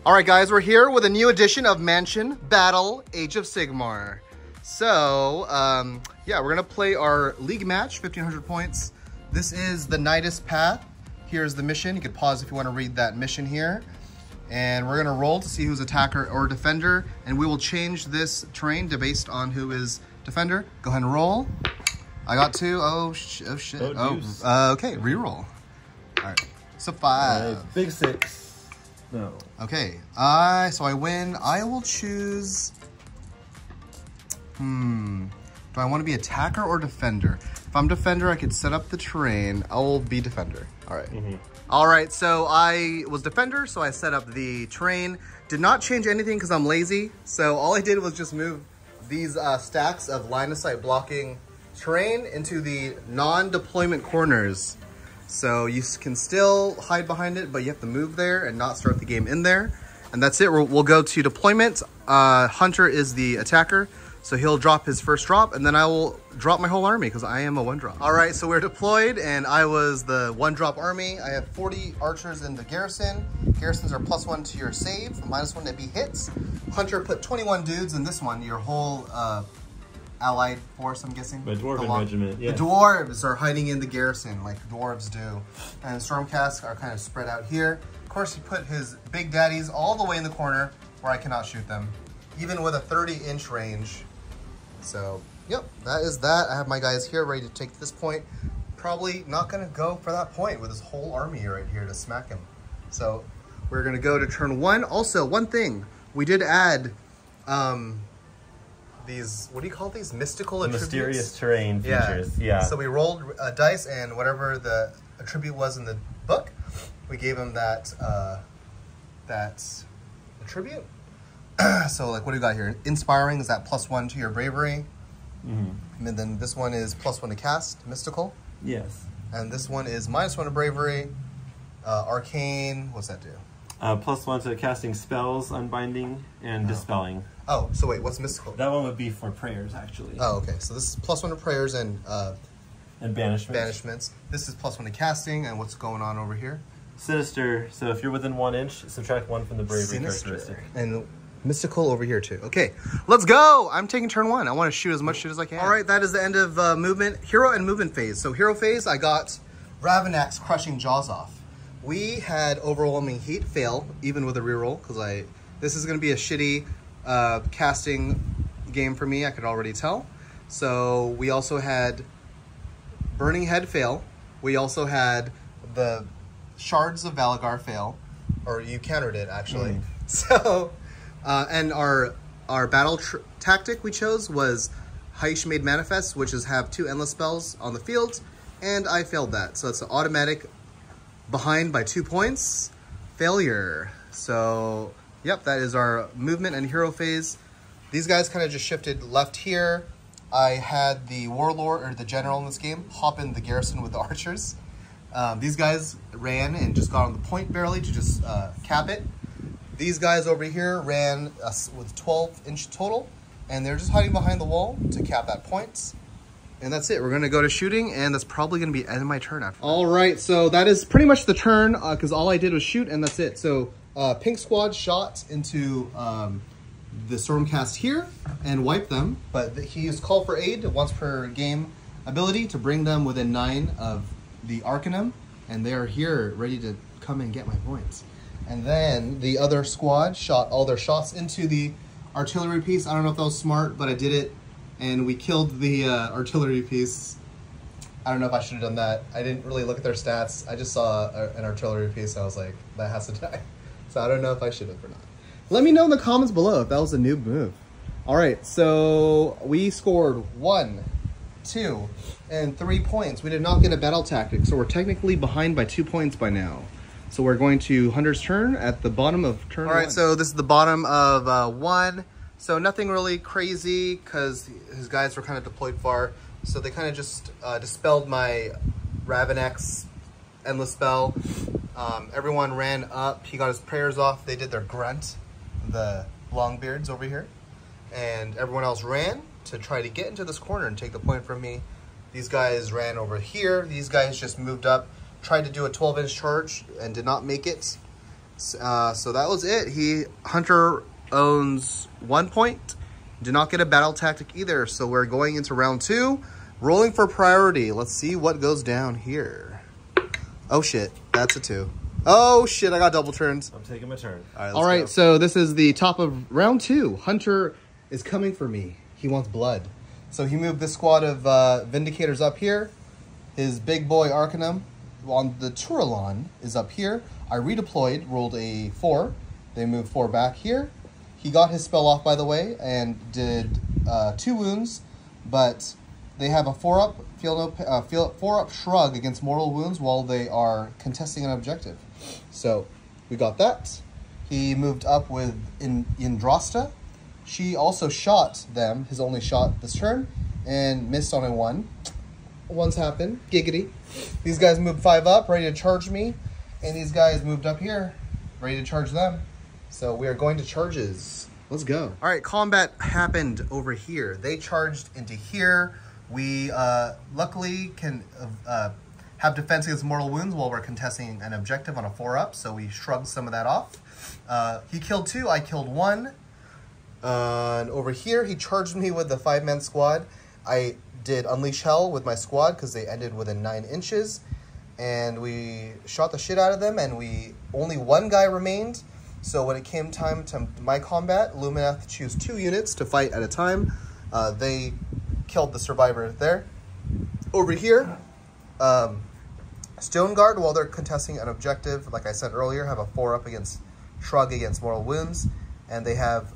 All right, guys, we're here with a new edition of Mansion Battle Age of Sigmar. So, yeah, we're gonna play our league match, 1500 points. This is the Nidus Path. Here's the mission. You can pause if you want to read that mission here. And we're gonna roll to see who's attacker or defender, and we will change this terrain based on who is defender. Go ahead and roll. I got 2. Oh shit. Okay, reroll. All right, so 5. Big 6. No. Okay, so I win. I will choose, do I want to be attacker or defender? If I'm defender, I could set up the terrain. I will be defender. All right. All right, so I was defender, so I set up the terrain. Did not change anything because I'm lazy. So all I did was just move these stacks of line of sight blocking terrain into the non-deployment corners. So you can still hide behind it, but you have to move there and not start the game in there. And that's it. We'll go to deployment. Hunter is the attacker, so he'll drop his first drop, and then I will drop my whole army because I am a 1-drop. All right, so we're deployed, and I was the 1-drop army. I have 40 archers in the garrison. Garrisons are +1 to your save, -1 to be hits. Hunter put 21 dudes in this one, your whole allied force, I'm guessing. The Dwarven regiment, yeah. The dwarves are hiding in the garrison like dwarves do. And Stormcast are kind of spread out here. Of course, he put his big daddies all the way in the corner where I cannot shoot them, even with a 30-inch range. So, yep, that is that. I have my guys here ready to take this point. Probably not gonna go for that point with his whole army right here to smack him. So, we're gonna go to turn 1. Also, one thing, we did add, these, what do you call these? Mystical attributes? Mysterious terrain features, yeah. So we rolled a dice, and whatever the attribute was in the book, we gave him that, that attribute. So like, what do you got here? Inspiring is that +1 to your bravery. And then this one is +1 to cast, mystical. Yes. And this one is -1 to bravery. Arcane, what's that do? +1 to casting spells, unbinding, and dispelling. Oh, so wait, what's mystical? That one would be for prayers, actually. Oh, okay. So this is +1 to prayers and banishments. This is +1 to casting, and what's going on over here? Sinister. So if you're within 1 inch, subtract 1 from the bravery characteristic. And mystical over here too. Okay, let's go. I'm taking turn 1. I want to shoot as much shit as I can. All right, that is the end of movement, hero and movement phase. So hero phase, I got Ravenak's crushing jaws off. We had overwhelming heat fail, even with a reroll, because this is going to be a shitty casting game for me, I could already tell. So we also had Burning Head fail. We also had the Shards of Valagharr fail, or you countered it actually. So, and our battle tactic we chose was Hysh Made Manifest, which is have 2 endless spells on the field, and I failed that. So it's an automatic behind by 2 points failure. So yep, that is our movement and hero phase. These guys kind of just shifted left here. I had the warlord, or the general in this game, hop in the garrison with the archers. These guys ran and just got on the point barely to just cap it. These guys over here ran with 12-inch total, and they're just hiding behind the wall to cap that point. And that's it. We're going to go to shooting, and that's probably going to be end of my turn after that. All right, so that is pretty much the turn, because all I did was shoot, and that's it. So Pink Squad shot into the Stormcast here and wiped them, but he used Call for Aid once per game ability to bring them within 9 of the Arcanum, and they are here ready to come and get my points. And then the other squad shot all their shots into the artillery piece. I don't know if that was smart, but I did it, and we killed the artillery piece. I don't know if I should have done that. I didn't really look at their stats. I just saw an artillery piece, and I was like, that has to die. So I don't know if I should have or not. Let me know in the comments below if that was a noob move. All right, so we scored 1, 2, and 3 points. We did not get a battle tactic, so we're technically behind by 2 points by now. So we're going to Hunter's turn at the bottom of turn 1. All right, so this is the bottom of 1. So nothing really crazy because his guys were kind of deployed far. So they kind of just dispelled my Ravenak's endless spell. Everyone ran up. He got his prayers off. They did their grunt, the Longbeards over here. And everyone else ran to try to get into this corner and take the point from me. These guys ran over here. These guys just moved up, tried to do a 12-inch charge and did not make it. So that was it. Hunter owns 1 point. Did not get a battle tactic either. So we're going into round 2, rolling for priority. Let's see what goes down here. Oh shit, that's a 2. Oh shit, I got double turns. I'm taking my turn. All right, so this is the top of round 2. Hunter is coming for me. He wants blood. So he moved this squad of Vindicators up here. His big boy Arcanum on the Auralan is up here. I redeployed, rolled a 4. They moved 4 back here. He got his spell off, by the way, and did 2 wounds, but they have a 4-up, 4-up shrug against mortal wounds while they are contesting an objective. So we got that. He moved up with Indrasta. She also shot them, his only shot this turn, and missed on a 1. One's happened. Giggity. These guys moved 5 up, ready to charge me. And these guys moved up here, ready to charge them. So we are going to charges. Let's go. All right, combat happened over here. They charged into here. We luckily can have defense against mortal wounds while we're contesting an objective on a 4-up. So we shrugged some of that off. He killed 2, I killed 1. And over here, he charged me with the 5-man squad. I did Unleash Hell with my squad because they ended within 9 inches. And we shot the shit out of them, and only 1 guy remained. So when it came time to my combat, Lumineth chose 2 units to fight at a time. They killed the survivor there. Over here, Stoneguard, while they're contesting an objective, like I said earlier, have a 4-up against Shrug against mortal wounds. And they have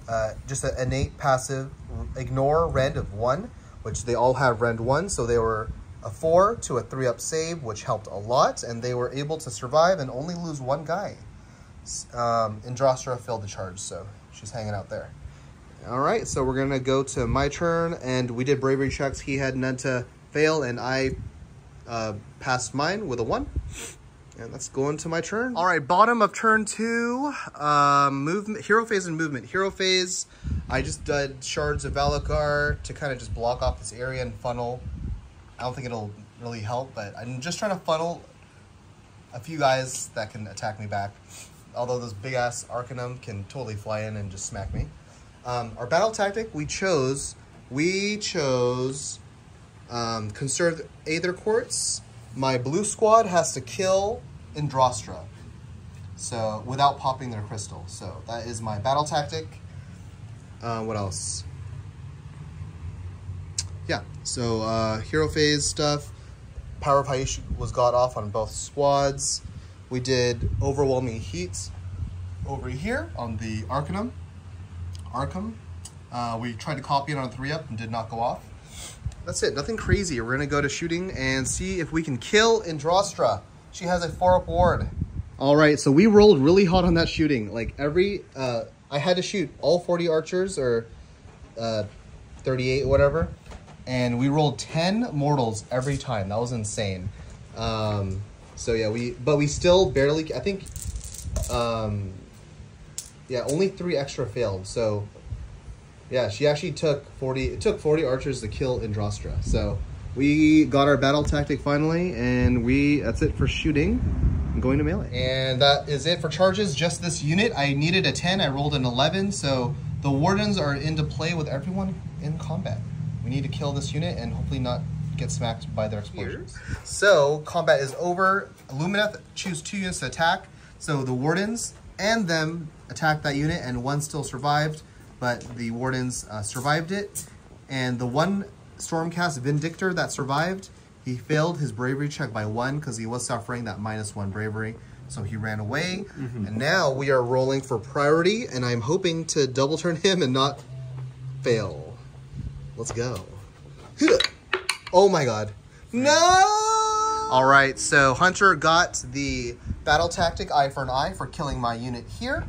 just an innate passive ignore rend of 1, which they all have rend 1. So they were a 4 to a 3-up save, which helped a lot. And they were able to survive and only lose 1 guy. Indrastra failed the charge, so she's hanging out there. All right, so we're going to go to my turn. And we did bravery checks. He had none to fail, and I passed mine with a 1. And let's go into my turn. All right, bottom of turn 2, movement, hero phase and movement. Hero phase, I just did Shards of Valagharr to kind of just block off this area and funnel. I don't think it'll really help, but I'm just trying to funnel a few guys that can attack me back. Although this big-ass Arcanum can totally fly in and just smack me. Our battle tactic, we chose Conserved Aether Quartz. My blue squad has to kill Indrastra, so without popping their crystal. So that is my battle tactic. What else? Yeah, so hero phase stuff. Power of Hysh was got off on both squads. We did overwhelming heat over here on the Arcanum. We tried to copy it on a 3-up and did not go off. That's it, nothing crazy. We're gonna go to shooting and see if we can kill Indrastra. She has a 4-up ward. All right, so we rolled really hot on that shooting. Like I had to shoot all 40 archers or 38, whatever. And we rolled 10 mortals every time. That was insane. So yeah, we still barely, I think, yeah, only 3 extra failed. So yeah, she actually took 40, it took 40 archers to kill Indrastra. So we got our battle tactic finally, and that's it for shooting. I'm going to melee. And that is it for charges, just this unit. I needed a 10, I rolled an 11, so the Wardens are into play with everyone in combat. We need to kill this unit and hopefully not get smacked by their explosions. So combat is over. Lumineth choose 2 units to attack. So the Wardens and them attacked that unit, and 1 still survived, but the Wardens survived it. And the 1 Stormcast Vindictor that survived, he failed his bravery check by 1 because he was suffering that -1 bravery. So he ran away. And now we are rolling for priority, and I'm hoping to double turn him and not fail. Let's go. Oh my god. No! All right, so Hunter got the battle tactic eye for an eye for killing my unit here,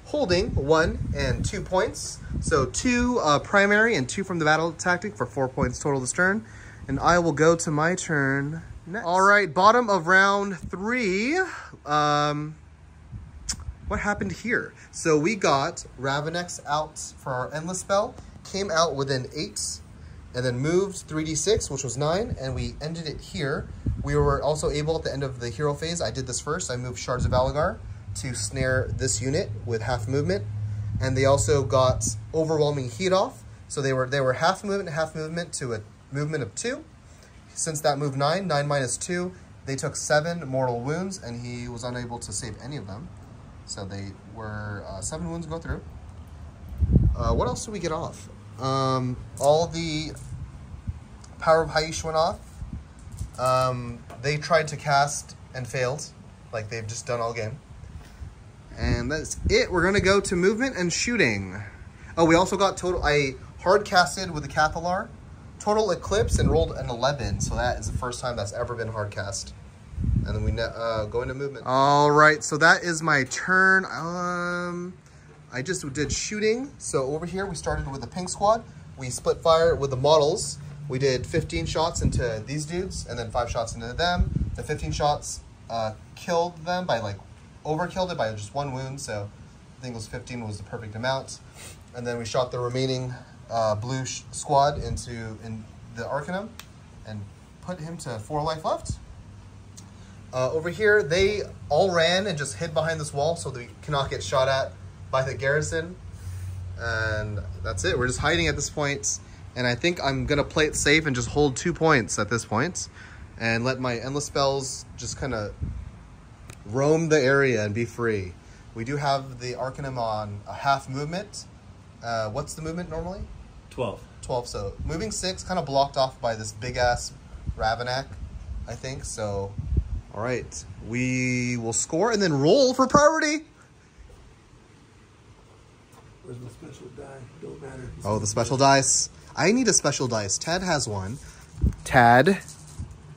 holding 1 and 2 points. So 2 primary and 2 from the battle tactic for 4 points total this turn. And I will go to my turn next. All right, bottom of round 3. What happened here? So we got Ravenak's out for our Endless spell, came out within 8, and then moved 3d6, which was 9, and we ended it here. We were also able at the end of the hero phase, I did this first, I moved Shards of Valagharr to snare this unit with half movement. And they also got overwhelming heat off. So they were half movement to a movement of 2. Since that moved 9 minus 2, they took 7 mortal wounds, and he was unable to save any of them. So they were 7 wounds go through. What else did we get off? All the Power of Hysh went off. They tried to cast and failed, like they've just done all game. And that's it. We're going to go to movement and shooting. Oh, we also got total... I hard casted with the Cathallar. Total Eclipse and rolled an 11. So that is the first time that's ever been hard cast. And then we go into movement. All right. So that is my turn. I just did shooting. So over here, we started with the pink squad. We split fire with the models. We did 15 shots into these dudes and then 5 shots into them. The 15 shots killed them by like... overkilled it by just 1 wound, so I think it was 15 was the perfect amount. And then we shot the remaining blue squad in the Arcanum and put him to 4 life left. Over here, they all ran and just hid behind this wall so they cannot get shot at by the garrison. And that's it. We're just hiding at this point. And I think I'm going to play it safe and just hold 2 points at this point and let my endless spells just kind of roam the area and be free. We do have the Arcanum on a half movement. What's the movement normally? 12. 12, so moving 6, kind of blocked off by this big-ass Ravenak, I think. So, all right. We will score and then roll for priority. Where's my special die? Don't matter. Oh, the special dice. I need a special dice. Tad has one. Tad.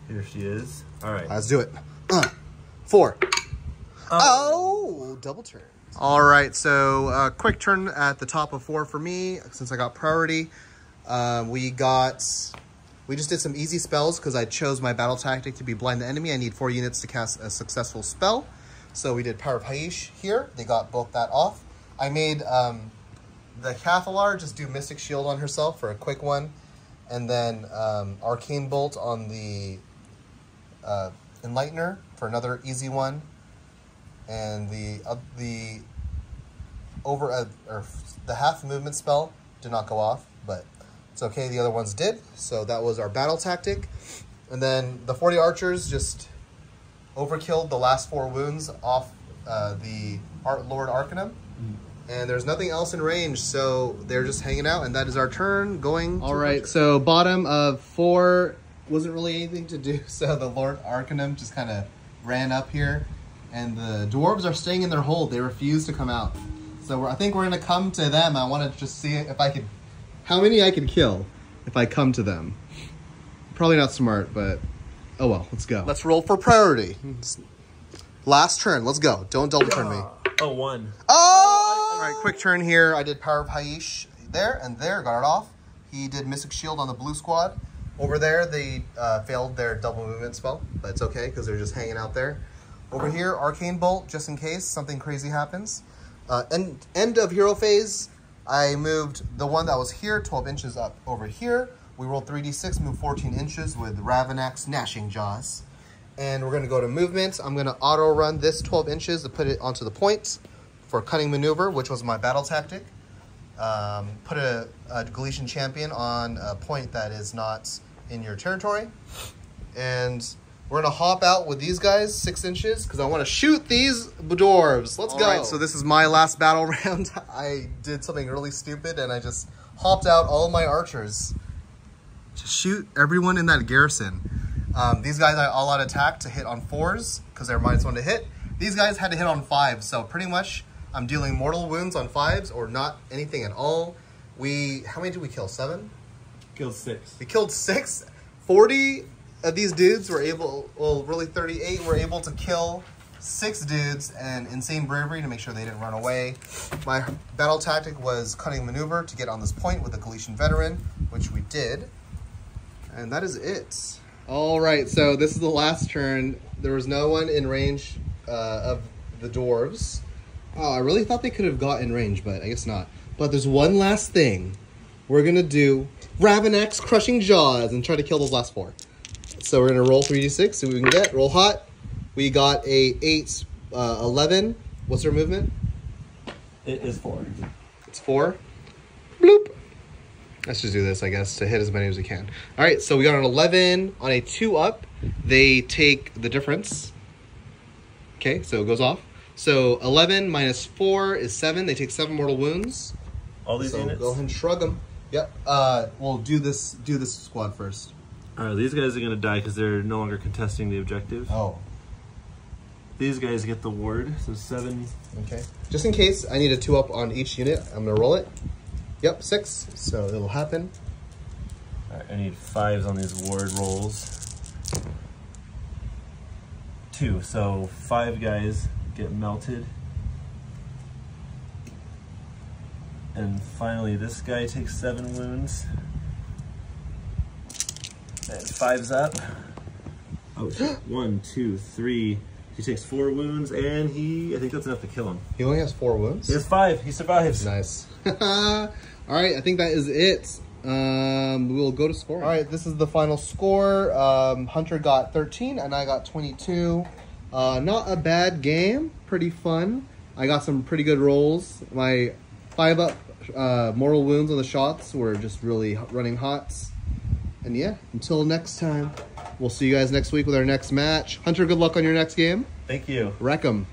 Here she is. All right. Let's do it. 4. Oh, double turn. All right, so quick turn at the top of 4 for me since I got priority. We just did some easy spells because I chose my battle tactic to be blind the enemy. I need 4 units to cast a successful spell. So we did Power of Hysh here. They got both that off. I made the Cathallar just do Mystic Shield on herself for a quick one. And then Arcane Bolt on the Enlightener for another easy one. And the half movement spell did not go off, but it's okay. The other ones did. So that was our battle tactic. And then the 40 archers just overkilled the last 4 wounds off the Lord Arcanum. And there's nothing else in range, so they're just hanging out, and that is our turn going. All right, so bottom of 4 wasn't really anything to do, so the Lord Arcanum just kind of ran up here, and the dwarves are staying in their hold. They refuse to come out. So I think we're going to come to them. I want to just see if I could, how many I can kill if I come to them. Probably not smart, but oh well, let's go. Let's roll for priority. Last turn, let's go. Don't double turn me. Oh, 1. Oh! All right, quick turn here. I did Power of Hysh there and there, got it off. He did Mystic Shield on the blue squad. Over there, they failed their double movement spell, but it's okay because they're just hanging out there. Over here, Arcane Bolt, just in case something crazy happens. End of hero phase, I moved the one that was here 12 inches up over here. We rolled 3d6, moved 14 inches with Ravenak's Gnashing Jaws. And we're going to go to movement. I'm going to auto run this 12 inches to put it onto the point for Cunning Maneuver, which was my battle tactic. Put a Galician champion on a point that is not in your territory. And we're going to hop out with these guys 6 inches because I want to shoot these dwarves. Let's go. All right, so this is my last battle round. I did something really stupid and I just hopped out all of my archers to shoot everyone in that garrison. These guys are all out attack to hit on 4s because they're -1 to hit. These guys had to hit on 5s, so pretty much I'm dealing mortal wounds on 5s or not anything at all. How many did we kill? 7? Killed 6. We killed 6. 40 of these dudes were able, well, really 38 were able to kill 6 dudes and insane bravery to make sure they didn't run away. My battle tactic was Cunning Maneuver to get on this point with the Galician veteran, which we did. And that is it. All right, so this is the last turn. There was no one in range of the dwarves. Oh, I really thought they could have got in range, but I guess not. But there's one last thing. We're going to do Ravenak's Crushing Jaws and try to kill those last 4. So we're going to roll 3d6, see what we can get. Roll hot. We got a 8, 11, What's their movement? It is 4. It's 4. Bloop. Let's just do this, I guess, to hit as many as we can. All right, so we got an 11 on a 2-up. They take the difference. Okay, so it goes off. So 11 minus 4 is 7. They take 7 mortal wounds. All these units? Go ahead and shrug them. Yep. We'll do this squad first. All right, these guys are going to die because they're no longer contesting the objective. Oh. These guys get the ward, so 7. Okay. Just in case, I need a 2-up on each unit. I'm going to roll it. Yep, 6. So it'll happen. All right, I need 5s on these ward rolls. 2, so 5 guys get melted. And finally, this guy takes 7 wounds. And 5's up. Oh, 1, 2, 3. He takes 4 wounds, and I think that's enough to kill him. He only has 4 wounds? He has 5. He survives. Nice. All right, I think that is it. We'll go to score. All right, this is the final score. Hunter got 13, and I got 22. Not a bad game. Pretty fun. I got some pretty good rolls. My 5-up mortal wounds on the shots were just really running hot. And yeah, until next time, we'll see you guys next week with our next match. Hunter, good luck on your next game. Thank you. Wreck 'em.